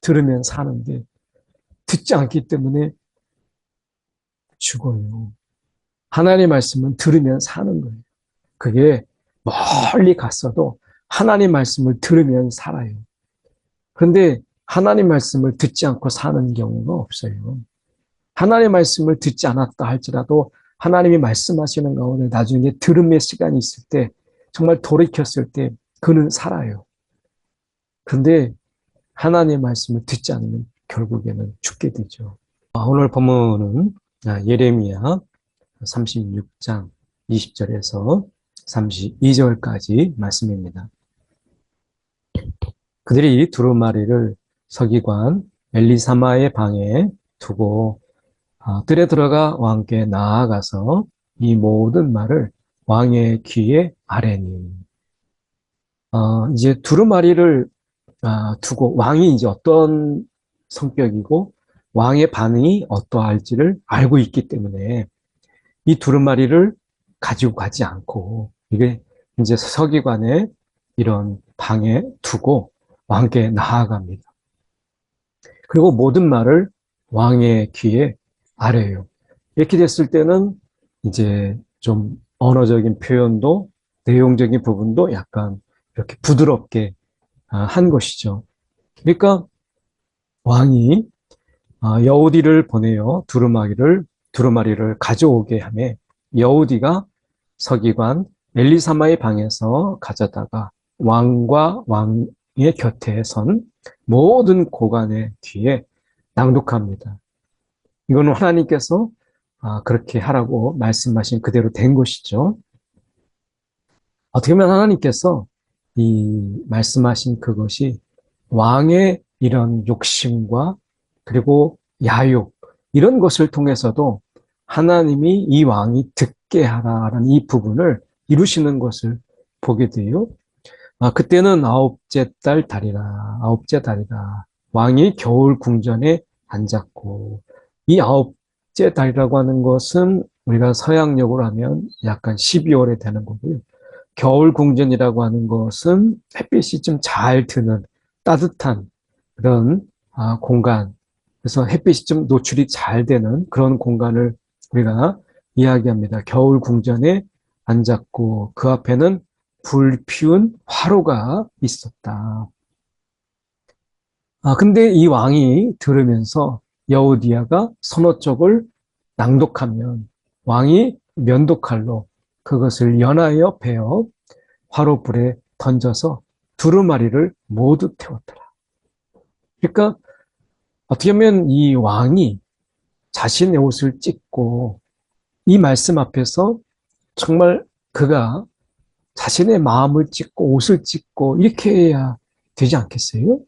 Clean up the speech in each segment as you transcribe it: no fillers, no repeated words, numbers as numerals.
들으면 사는데 듣지 않기 때문에 죽어요. 하나님의 말씀은 들으면 사는 거예요. 그게 멀리 갔어도 하나님 말씀을 들으면 살아요. 그런데 하나님 말씀을 듣지 않고 사는 경우가 없어요. 하나님 말씀을 듣지 않았다 할지라도 하나님이 말씀하시는 가운데 나중에 들음의 시간이 있을 때 정말 돌이켰을 때 그는 살아요. 그런데 하나님의 말씀을 듣지 않으면 결국에는 죽게 되죠. 오늘 본문은 예레미야 36장 20절에서 32절까지 말씀입니다. 그들이 두루마리를 서기관 엘리사마의 방에 두고 들에 들어가 왕께 나아가서 이 모든 말을 왕의 귀에 아뢰니. 이제 두루마리를 두고 왕이 이제 어떤 성격이고 왕의 반응이 어떠할지를 알고 있기 때문에 이 두루마리를 가지고 가지 않고 이게 이제 서기관의 이런 방에 두고 왕께 나아갑니다. 그리고 모든 말을 왕의 귀에 아뢰요. 이렇게 됐을 때는 이제 좀 언어적인 표현도 내용적인 부분도 약간 이렇게 부드럽게 한 것이죠. 그러니까 왕이 여우디를 보내어 두루마리를 가져오게 하매 여우디가 서기관 엘리사마의 방에서 가져다가 왕과 왕의 곁에 선 모든 고관의 귀에 낭독합니다. 이거는 하나님께서 그렇게 하라고 말씀하신 그대로 된 것이죠. 어떻게 보면 하나님께서 이 말씀하신 그것이 왕의 이런 욕심과 그리고 야욕 이런 것을 통해서도 하나님이 이 왕이 듣게 하라는 이 부분을 이루시는 것을 보게 돼요. 그때는 아홉째 달이라 왕이 겨울 궁전에 앉았고 이 아홉째 달이라고 하는 것은 우리가 서양력으로 하면 약간 12월에 되는 거고요. 겨울 궁전이라고 하는 것은 햇빛이 좀 잘 드는 따뜻한 그런 공간, 그래서 햇빛이 좀 노출이 잘 되는 그런 공간을 우리가 이야기합니다. 겨울 궁전에 앉았고 그 앞에는 불 피운 화로가 있었다. 근데 이 왕이 들으면서 여우디아가 선어 쪽을 낭독하면 왕이 면도칼로 그것을 연하여 베어 화로불에 던져서 두루마리를 모두 태웠더라. 그러니까 어떻게 보면 이 왕이 자신의 옷을 찢고 이 말씀 앞에서 정말 그가 자신의 마음을 찢고 옷을 찢고 이렇게 해야 되지 않겠어요?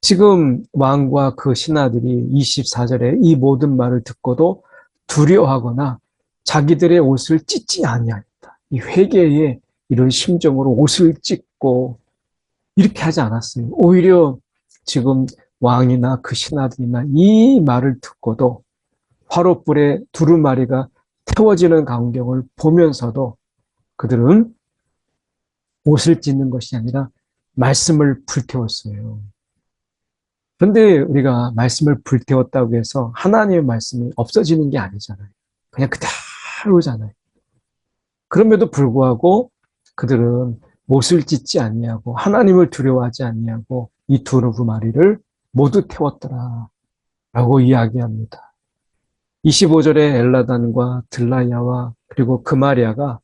지금 왕과 그 신하들이 24절에 이 모든 말을 듣고도 두려워하거나 자기들의 옷을 찢지 아니하였다. 이 회개의 이런 심정으로 옷을 찢고 이렇게 하지 않았어요. 오히려 지금 왕이나 그 신하들이나 이 말을 듣고도 화롯불에 두루마리가 태워지는 광경을 보면서도 그들은 옷을 찢는 것이 아니라 말씀을 불태웠어요. 그런데 우리가 말씀을 불태웠다고 해서 하나님의 말씀이 없어지는 게 아니잖아요. 그냥 그대로잖아요. 그럼에도 불구하고 그들은 못을 찢지 아니하고 하나님을 두려워하지 아니하고 이 두루마리를 모두 태웠더라 라고 이야기합니다. 25절에 엘라단과 들라야와 그리고 그마리아가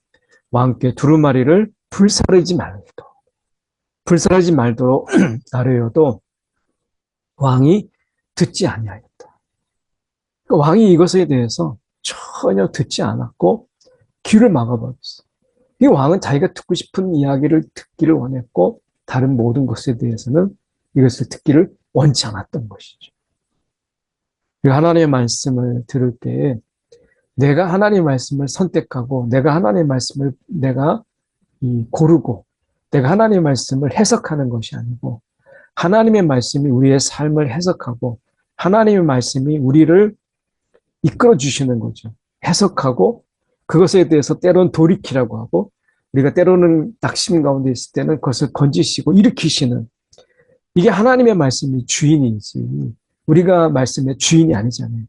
왕께 두루마리를 불사르지 말도록 아뢰어도 왕이 듣지 아니하였다. 그러니까 왕이 이것에 대해서 전혀 듣지 않았고 귀를 막아버렸어. 이 왕은 자기가 듣고 싶은 이야기를 듣기를 원했고 다른 모든 것에 대해서는 이것을 듣기를 원치 않았던 것이죠. 하나님의 말씀을 들을 때에 내가 하나님의 말씀을 선택하고 내가 하나님의 말씀을 내가 고르고 내가 하나님의 말씀을 해석하는 것이 아니고 하나님의 말씀이 우리의 삶을 해석하고 하나님의 말씀이 우리를 이끌어 주시는 거죠. 해석하고 그것에 대해서 때로는 돌이키라고 하고 우리가 때로는 낙심 가운데 있을 때는 그것을 건지시고 일으키시는 이게 하나님의 말씀이 주인이지 우리가 말씀의 주인이 아니잖아요.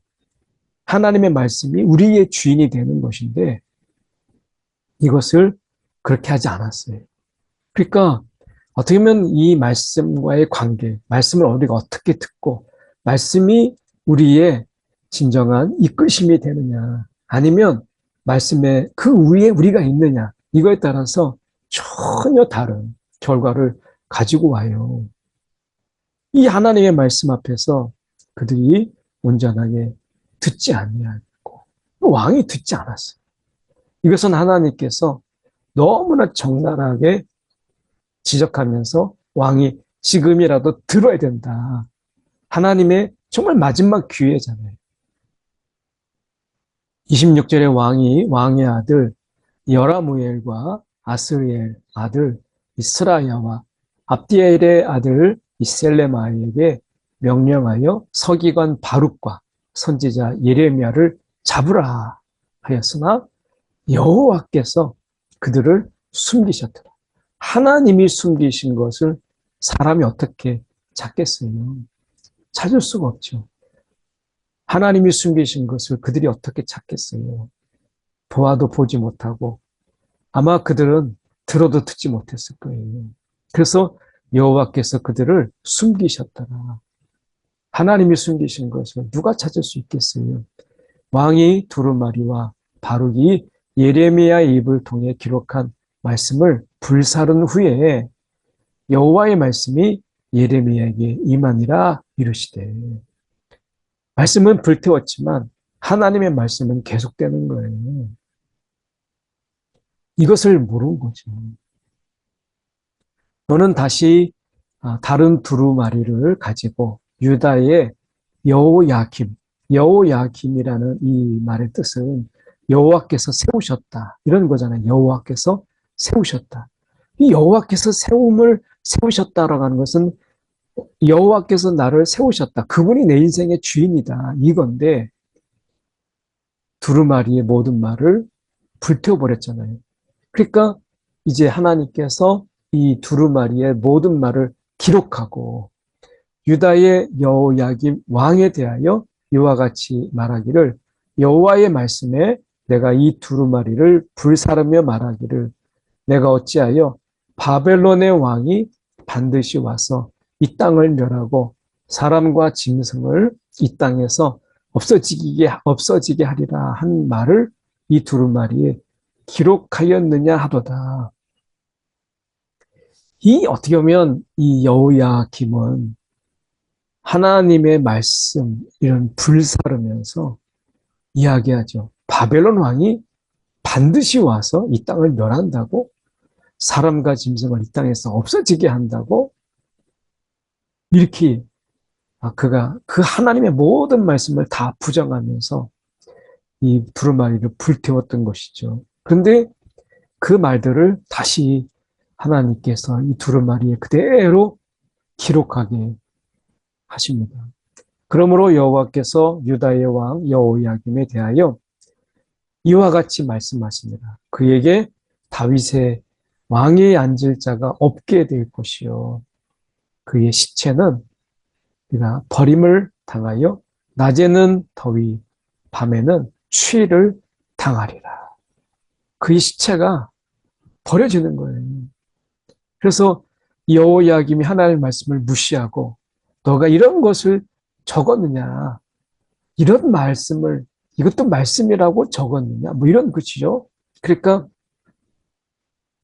하나님의 말씀이 우리의 주인이 되는 것인데 이것을 그렇게 하지 않았어요. 그러니까 어떻게 보면 이 말씀과의 관계, 말씀을 우리가 어떻게 듣고 말씀이 우리의 진정한 이끄심이 되느냐 아니면 말씀의 그 위에 우리가 있느냐 이거에 따라서 전혀 다른 결과를 가지고 와요. 이 하나님의 말씀 앞에서 그들이 온전하게 듣지 아니하고 왕이 듣지 않았어요. 이것은 하나님께서 너무나 적나라하게 지적하면서 왕이 지금이라도 들어야 된다. 하나님의 정말 마지막 기회잖아요. 26절에 왕의 아들 여라무엘과 아스리엘 아들 이스라야와 압디엘의 아들 이셀레마에게 명령하여 서기관 바룩과 선지자 예레미야를 잡으라 하였으나 여호와께서 그들을 숨기셨더라. 하나님이 숨기신 것을 사람이 어떻게 찾겠어요? 찾을 수가 없죠. 하나님이 숨기신 것을 그들이 어떻게 찾겠어요? 보아도 보지 못하고 아마 그들은 들어도 듣지 못했을 거예요. 그래서 여호와께서 그들을 숨기셨더라. 하나님이 숨기신 것을 누가 찾을 수 있겠어요? 왕이 두루마리와 바룩이 예레미야의 입을 통해 기록한 말씀을 불사른 후에 여호와의 말씀이 예레미야에게 임하니라 이르시되 말씀은 불태웠지만 하나님의 말씀은 계속되는 거예요. 이것을 모르는 거죠. 너는 다시 다른 두루마리를 가지고 유다의 여호야김이라는 이 말의 뜻은 여호와께서 세우셨다 이런 거잖아요. 여호와께서 세우셨다. 이 여호와께서 세우셨다라고 하는 것은 여호와께서 나를 세우셨다. 그분이 내 인생의 주인이다. 이건데 두루마리의 모든 말을 불태워버렸잖아요. 그러니까 이제 하나님께서 이 두루마리의 모든 말을 기록하고 유다의 여호야김 왕에 대하여 이와 같이 말하기를 여호와의 말씀에 내가 이 두루마리를 불사르며 말하기를 내가 어찌하여 바벨론의 왕이 반드시 와서 이 땅을 멸하고 사람과 짐승을 이 땅에서 없어지게 하리라 한 말을 이 두루마리에 기록하였느냐 하도다. 이 어떻게 보면 이 여호야김은 하나님의 말씀 이런 불사르면서 이야기하죠. 바벨론 왕이 반드시 와서 이 땅을 멸한다고 사람과 짐승을 이 땅에서 없어지게 한다고 이렇게 그가 그 하나님의 모든 말씀을 다 부정하면서 이 두루마리를 불태웠던 것이죠. 그런데 그 말들을 다시 하나님께서 이 두루마리에 그대로 기록하게 하십니다. 그러므로 여호와께서 유다의 왕 여호야김에 대하여 이와 같이 말씀하십니다. 그에게 다윗의 왕에 앉을 자가 없게 될 것이요 그의 시체는 그가 버림을 당하여 낮에는 더위 밤에는 추위를 당하리라. 그의 시체가 버려지는 거예요. 그래서 여호야김이 하나님의 말씀을 무시하고 너가 이런 것을 적었느냐 이런 말씀을 이것도 말씀이라고 적었느냐 뭐 이런 것이죠. 그러니까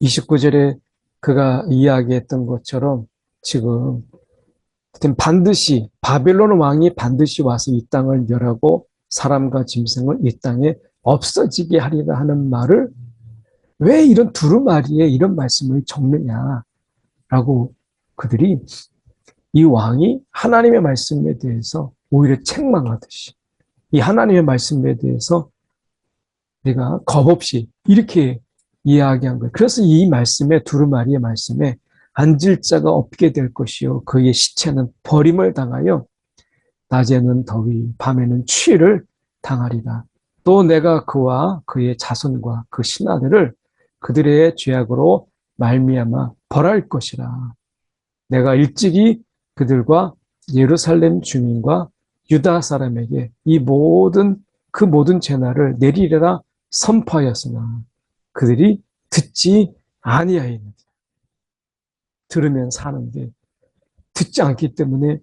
29절에 그가 이야기했던 것처럼 지금 반드시 바벨론 왕이 반드시 와서 이 땅을 멸하고 사람과 짐승을 이 땅에 없어지게 하리라 하는 말을 왜 이런 두루마리에 이런 말씀을 적느냐라고 그들이 이 왕이 하나님의 말씀에 대해서 오히려 책망하듯이 이 하나님의 말씀에 대해서 우리가 겁없이 이렇게 이야기한 거예요. 그래서 이 말씀에 두루마리의 말씀에 앉을 자가 없게 될 것이요 그의 시체는 버림을 당하여 낮에는 더위 밤에는 추위를 당하리라. 또 내가 그와 그의 자손과 그 신하들을 그들의 죄악으로 말미암아 벌할 것이라. 내가 일찍이 그들과 예루살렘 주민과 유다 사람에게 그 모든 재난을 내리리라 선포하였으나 그들이 듣지 아니하였느니라. 들으면 사는데 듣지 않기 때문에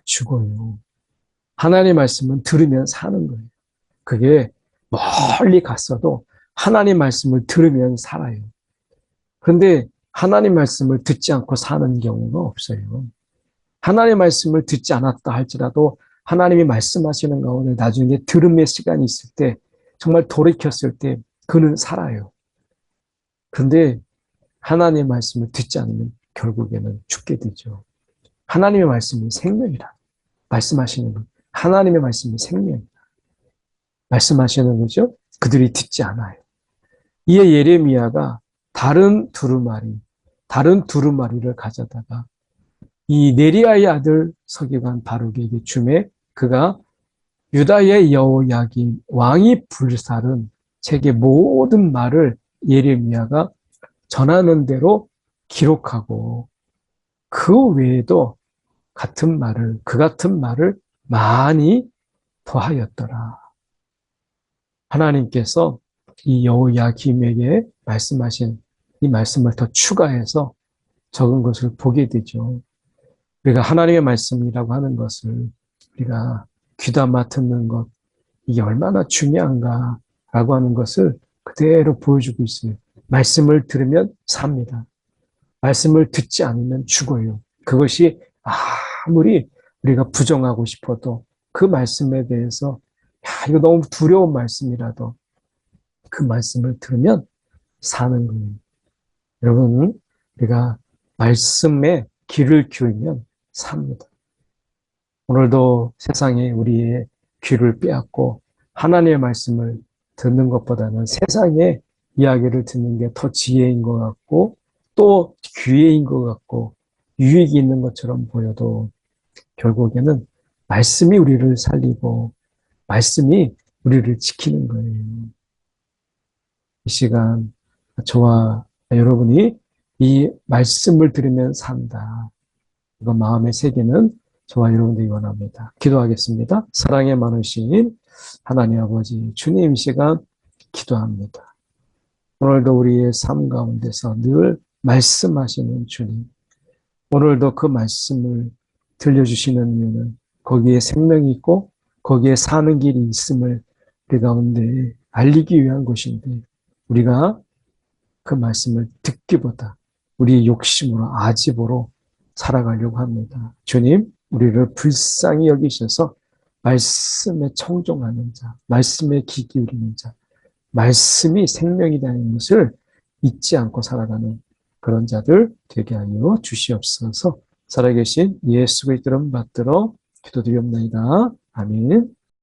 죽어요. 하나님의 말씀은 들으면 사는 거예요. 그게 멀리 갔어도 하나님 말씀을 들으면 살아요. 그런데 하나님 말씀을 듣지 않고 사는 경우가 없어요. 하나님 말씀을 듣지 않았다 할지라도 하나님이 말씀하시는 가운데 나중에 들음의 시간이 있을 때 정말 돌이켰을 때 그는 살아요. 그런데 하나님의 말씀을 듣지 않으면 결국에는 죽게 되죠. 하나님의 말씀이 생명이라. 말씀하시는 것. 하나님의 말씀이 생명이다. 말씀하시는 거죠. 그들이 듣지 않아요. 이에 예레미야가 다른 두루마리를 가져다가 이 네리야의 아들 서기관 바룩에게 주매 그가 유다의 여호야김 왕이 불살은 책의 모든 말을 예레미야가 전하는 대로 기록하고 그 외에도 그 같은 말을 많이 더하였더라. 하나님께서 이 여호야김에게 말씀하신 이 말씀을 더 추가해서 적은 것을 보게 되죠. 우리가 하나님의 말씀이라고 하는 것을 우리가 귀담아 듣는 것, 이게 얼마나 중요한가라고 하는 것을 그대로 보여주고 있어요. 말씀을 들으면 삽니다. 말씀을 듣지 않으면 죽어요. 그것이 아무리 우리가 부정하고 싶어도 그 말씀에 대해서 이거 너무 두려운 말씀이라도 그 말씀을 들으면 사는 거예요. 여러분, 우리가 말씀에 귀를 기울이면 삽니다. 오늘도 세상에 우리의 귀를 빼앗고 하나님의 말씀을 듣는 것보다는 세상의 이야기를 듣는 게 더 지혜인 것 같고 또 기회인 것 같고 유익이 있는 것처럼 보여도 결국에는 말씀이 우리를 살리고 말씀이 우리를 지키는 거예요. 이 시간 저와 여러분이 이 말씀을 들으면 산다. 이거 마음에 새기는 저와 여러분들이 원합니다. 기도하겠습니다. 사랑에 많으신 하나님 아버지 주님, 이 시간 기도합니다. 오늘도 우리의 삶 가운데서 늘 말씀하시는 주님, 오늘도 그 말씀을 들려주시는 이유는 거기에 생명이 있고 거기에 사는 길이 있음을 우리 가운데 알리기 위한 것인데 우리가 그 말씀을 듣기보다 우리의 욕심으로 아집으로 살아가려고 합니다. 주님, 우리를 불쌍히 여기셔서 말씀에 청종하는 자, 말씀에 귀 기울이는 자, 말씀이 생명이라는 것을 잊지 않고 살아가는 그런 자들 되게 하여 주시옵소서. 살아계신 예수 그리스도를 받들어 기도드리옵나이다. 아멘.